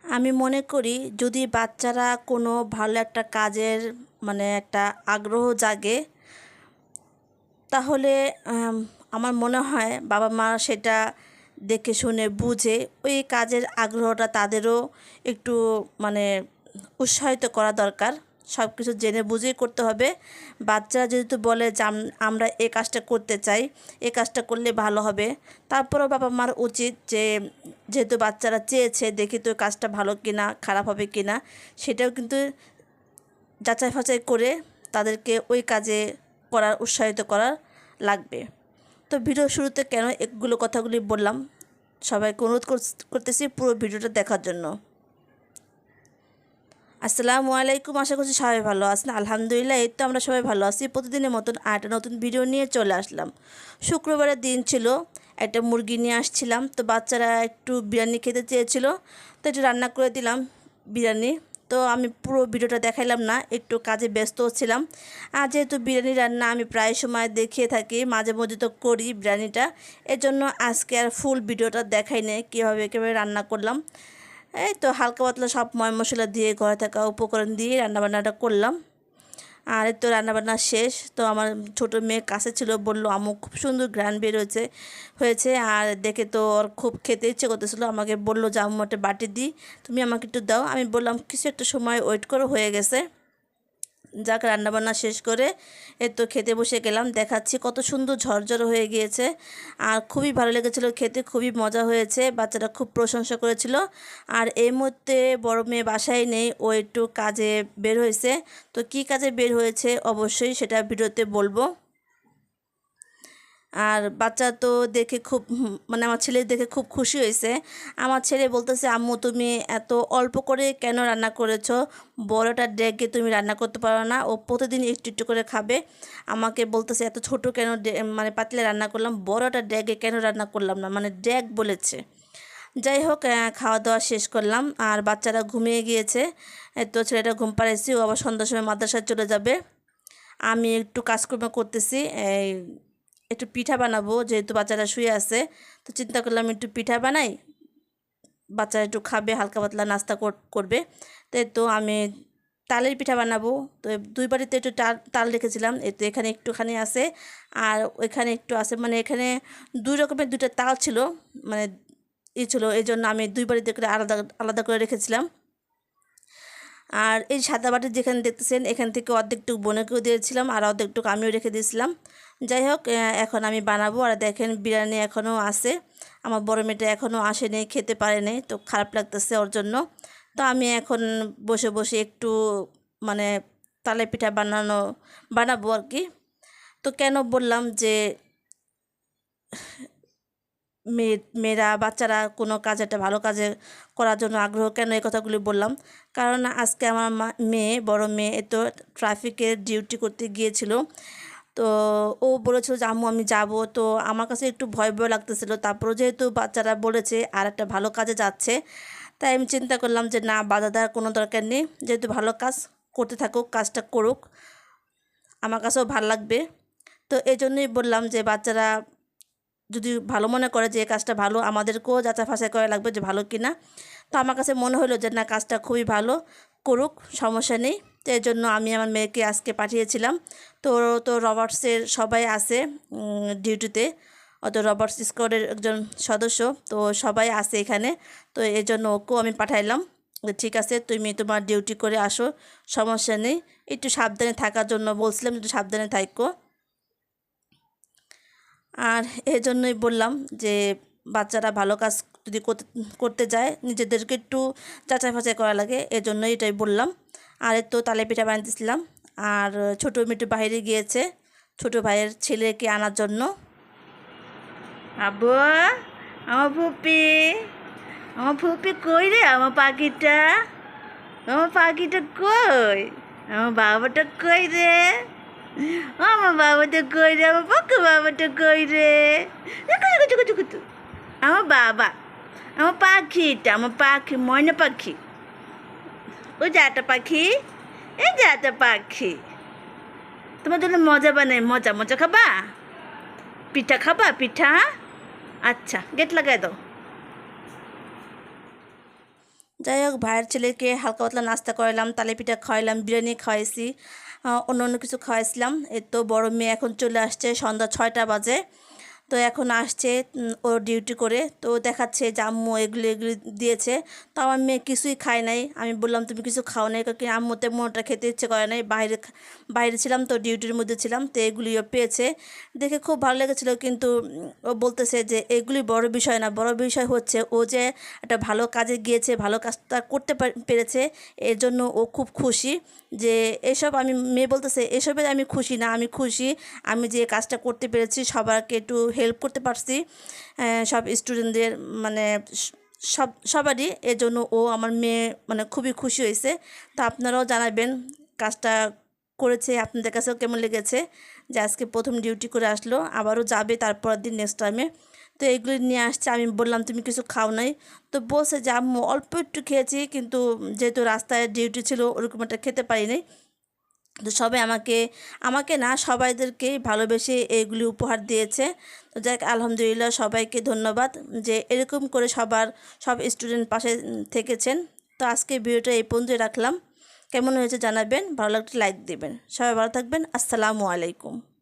আমি মনে করি যদি বাচ্চারা কোনো ভালো একটা কাজের একটা আগ্রহ জাগে তাহলে আমার মনে হয় বাবা মা সেটা দেখে শুনে বুঝে ওই কাজের আগ্রহটা তাদেরও একটু মানে উৎসাহিত করা দরকার। সব কিছু জেনে বুঝেই করতে হবে। বাচ্চারা যেহেতু বলে যে আমরা এই কাজটা করতে চাই, এই কাজটা করলে ভালো হবে, তারপরেও বাবা মার উচিত যে যেহেতু বাচ্চারা চেয়েছে দেখি তো কাজটা ভালো কিনা খারাপ হবে কিনা সেটাও কিন্তু যাচাই ফাচাই করে তাদেরকে ওই কাজে করার উৎসাহিত করা লাগবে। তো ভিডিও শুরুতে কেন এগুলো কথাগুলি বললাম, সবাইকে অনুরোধ করতেছি পুরো ভিডিওটা দেখার জন্য। আসসালামু আলাইকুম, আশা করছি সবাই ভালো আছেন। আলহামদুলিল্লাহ, এই তো আমরা সবাই ভালো আছি। প্রতিদিনের মতন আরেকটা নতুন ভিডিও নিয়ে চলে আসলাম। শুক্রবারের দিন ছিল, একটা মুরগি নিয়ে আসছিলাম। তো বাচ্চারা একটু বিরিয়ানি খেতে চেয়েছিল, তো একটু রান্না করে দিলাম বিরিয়ানি। তো আমি পুরো ভিডিওটা দেখাইলাম না, একটু কাজে ব্যস্ত ছিলাম। আর যেহেতু বিরিয়ানি রান্না আমি প্রায় সময় দেখিয়ে থাকি, মাঝে মধ্যে তো করি বিরিয়ানিটা, এজন্য আজকে আর ফুল ভিডিওটা দেখাই নেই কীভাবে রান্না করলাম। এই তো হালকা পাতলা সব মশলা দিয়ে ঘরে থাকা উপকরণ দিয়ে রান্নাবান্নাটা করলাম। আর এই তো রান্নাবান্না শেষ। তো আমার ছোটো মেয়ে কাছে ছিল, বললো আম্মু খুব সুন্দর ঘ্রাণ বের হয়েছে। আর দেখে তো ওর খুব খেতে ইচ্ছে করতেছিলো, আমাকে বললো যে আম্মু একটা বাটি দিই, তুমি আমাকে একটু দাও। আমি বললাম কিছু একটা সময় ওয়েট করে, হয়ে গেছে। যাক, রান্নাবান্না শেষ করে তো খেতে বসে গেলাম। দেখাচ্ছি কত সুন্দর ঝরঝর হয়ে গিয়েছে, আর খুবই ভালো লেগেছিলো খেতে, খুবই মজা হয়েছে। বাচ্চারা খুব প্রশংসা করেছিল। আর এই মুহূর্তে বড় মেয়ে বাসায় নেই, ও একটু কাজে বের হয়েছে। তো কি কাজে বের হয়েছে অবশ্যই সেটা ভিডিওতে বলবো। আর বাচ্চা তো দেখে খুব আমার ছেলে দেখে খুব খুশি হয়েছে। আমার ছেলে বলতেছে আম্মু তুমি এত অল্প করে কেন রান্না করেছো, বড়টা ড্যাগে তুমি রান্না করতে পারো না? ও প্রতিদিন একটু একটু করে খাবে। আমাকে বলতেছে এত ছোট কেন পাতলে রান্না করলাম, বড়টা ড্যাগে কেন রান্না করলাম না, ড্যাগ বলেছে। যাই হোক, খাওয়া দাওয়া শেষ করলাম আর বাচ্চারা ঘুমিয়ে গিয়েছে। তো ছেলেটা ঘুম পাড়াইছি, ও আবার সন্ধ্যার সময় মাদ্রাসায় চলে যাবে। আমি একটু কাজকর্ম করতেছি, একটু পিঠা বানাবো, যেহেতু বাচ্চারা শুয়ে আছে। তো চিন্তা করলাম একটু পিঠা বানাই, বাচ্চারা একটু খাবে, হালকা পাতলা নাস্তা করবে। তো আমি তালের পিঠা বানাবো। তো দুই বাড়িতে একটু তাল রেখেছিলাম, তো এখানে একটুখানি আছে আর ওইখানে একটু আছে, এখানে দুই রকমের দুইটা তাল ছিল, ছিল, এই জন্য আমি দুই বাড়িতে করে আলাদা আলাদা করে রেখেছিলাম। আর এই সাদা বাটি যেখানে দেখতেছেন, এখান থেকে অর্ধেকটুকু বোনকেও দিয়েছিলাম আর অর্ধেকটুকু আমিও রেখে দিয়েছিলাম। যাই হোক, এখন আমি বানাবো। আর দেখেন বিরিয়ানি এখনও আছে, আমার বড় মেয়েটা এখনও আসেনি, খেতে পারেনি, তো খারাপ লাগতেছে ওর জন্য। তো আমি এখন বসে বসে একটু মানে তালে পিঠা বানাবো আর কি। তো কেন বললাম যে মেয়েরা বাচ্চারা কোনো কাজ একটা ভালো কাজে করার জন্য আগ্রহ কেন, এই কথাগুলি বললাম কারণ আজকে আমার মেয়ে, বড় মেয়ে তো ট্রাফিকের ডিউটি করতে গিয়েছিল। তো ও বলেছিল যে আম্মু আমি যাব। তো আমার কাছে একটু ভয় ভয় লাগতেছিলো, তারপরে যেহেতু বাচ্চারা বলেছে আর একটা ভালো কাজে যাচ্ছে, তাই আমি চিন্তা করলাম যে না, বাধা দেওয়ার কোনো দরকার নেই, যেহেতু ভালো কাজ করতে থাকুক, কাজটা করুক, আমার কাছেও ভালো লাগবে। তো এই জন্যই বললাম যে বাচ্চারা যদি ভালো মনে করে যে এই কাজটা ভালো, আমাদেরকেও যাচাই ফাঁচাই করা লাগবে যে ভালো কি না। তো আমার কাছে মনে হলো যে না, কাজটা খুবই ভালো, করুক, সমস্যা নেই। তো এই জন্য আমি আমার মেয়েকে আজকে পাঠিয়েছিলাম। তো তো রবার্টসের সবাই আছে ডিউটিতে, অত রবার্টস স্কোয়াডের একজন সদস্য, তো সবাই আছে এখানে। তো এই জন্য ওকেও আমি পাঠাইলাম, ঠিক আছে তুমি তোমার ডিউটি করে আসো, সমস্যা নেই। একটু সাবধানে থাকার জন্য বলছিলাম, একটু সাবধানে থাকো। আর এজন্যই বললাম যে বাচ্চারা ভালো কাজ যদি করতে যায়, নিজেদেরকে একটু যাচাই ফাচাই করা লাগে, এজন্যই এটাই বললাম। আর তো তালে পিঠা বানিয়েছিলাম। আর ছোটো মিটু বাইরে গিয়েছে ছোটো ভাইয়ের ছেলেকে আনার জন্য। আব্বু, আমার ফুপি, আমার ফুপি কই রে, আমার পাখিটা, আমার পাখিটা কই, আমার বাবাটা কই রে, আমার বাবাটা কই রে, আমার পক্ষ বাবাটা কই রে, আমার বাবা, আমার পাখিটা, আমার পাখি, ময়না পাখি, ওই যে একটা পাখি, এই যে একটা পাখি। তোমার জন্য মজা বানাই, মজা মজা খাবা, পিঠা খাবা, পিঠা। আচ্ছা, গেট লাগাই দাও। যাই হোক, ভাইয়ের ছেলেকে হালকা পাতলা নাস্তা করালাম, তালে পিঠা খাওয়াইলাম, বিরিয়ানি খাওয়াইছি, অন্য অন্য কিছু খাওয়াইছিলাম। এই তো বড় মেয়ে এখন চলে আসছে, সন্ধ্যা 6টা বাজে। তো এখন আসছে ওর ডিউটি করে, তো দেখাচ্ছে যে আম্মু এগুলি এগুলি দিয়েছে। তো আমার মেয়ে কিছুই খায় নাই। আমি বললাম তুমি কিছু খাও নাই, কারণ আম্মু তেমনটা খেতে ইচ্ছে করে নাই, বাইরে বাইরে ছিলাম তো, ডিউটির মধ্যে ছিলাম, তো এগুলিও পেয়েছে। দেখে খুব ভালো লেগেছিল, কিন্তু ও বলতেছে যে এগুলি বড় বিষয় না, বড় বিষয় হচ্ছে ও যে একটা ভালো কাজে গিয়েছে, ভালো কাজটা করতে পেরেছে, এর জন্য ও খুব খুশি। যে এসব, আমি মেয়ে বলতেছে এসবে আমি খুশি না, আমি খুশি আমি যে কাজটা করতে পেরেছি, সবাইকে একটু হেল্প করতে পারছি, সব স্টুডেন্টদের, মানে সবারই। এর জন্য ও আমার মেয়ে মানে খুবই খুশি হয়েছে। তো আপনারাও জানাবেন কাজটা করেছে আপনাদের কাছেও কেমন লেগেছে, যে আজকে প্রথম ডিউটি করে আসলো, আবারও যাবে তারপরের দিন নেক্সট টাইমে। তো এগুলি নিয়ে আসছে, আমি বললাম তুমি কিছু খাও নাই। তো বলছে যে আম্মু অল্প একটু খেয়েছি, কিন্তু যেহেতু রাস্তায় ডিউটি ছিল ওরকম একটা খেতে পারিনি। তো সবাই আমাকে আমাকে না, সবাইদেরকেই ভালোবেসে এগুলি উপহার দিয়েছে। তো যাক, আলহামদুলিল্লাহ, সবাইকে ধন্যবাদ যে এরকম করে সব স্টুডেন্ট পাশে থেকেছেন। তো আজকে ভিডিওটা এই পর্যন্তই রাখলাম। কেমন হয়েছে জানাবেন, ভালো লাগলে লাইক দিবেন। সবাই ভালো থাকবেন। আসসালামু আলাইকুম।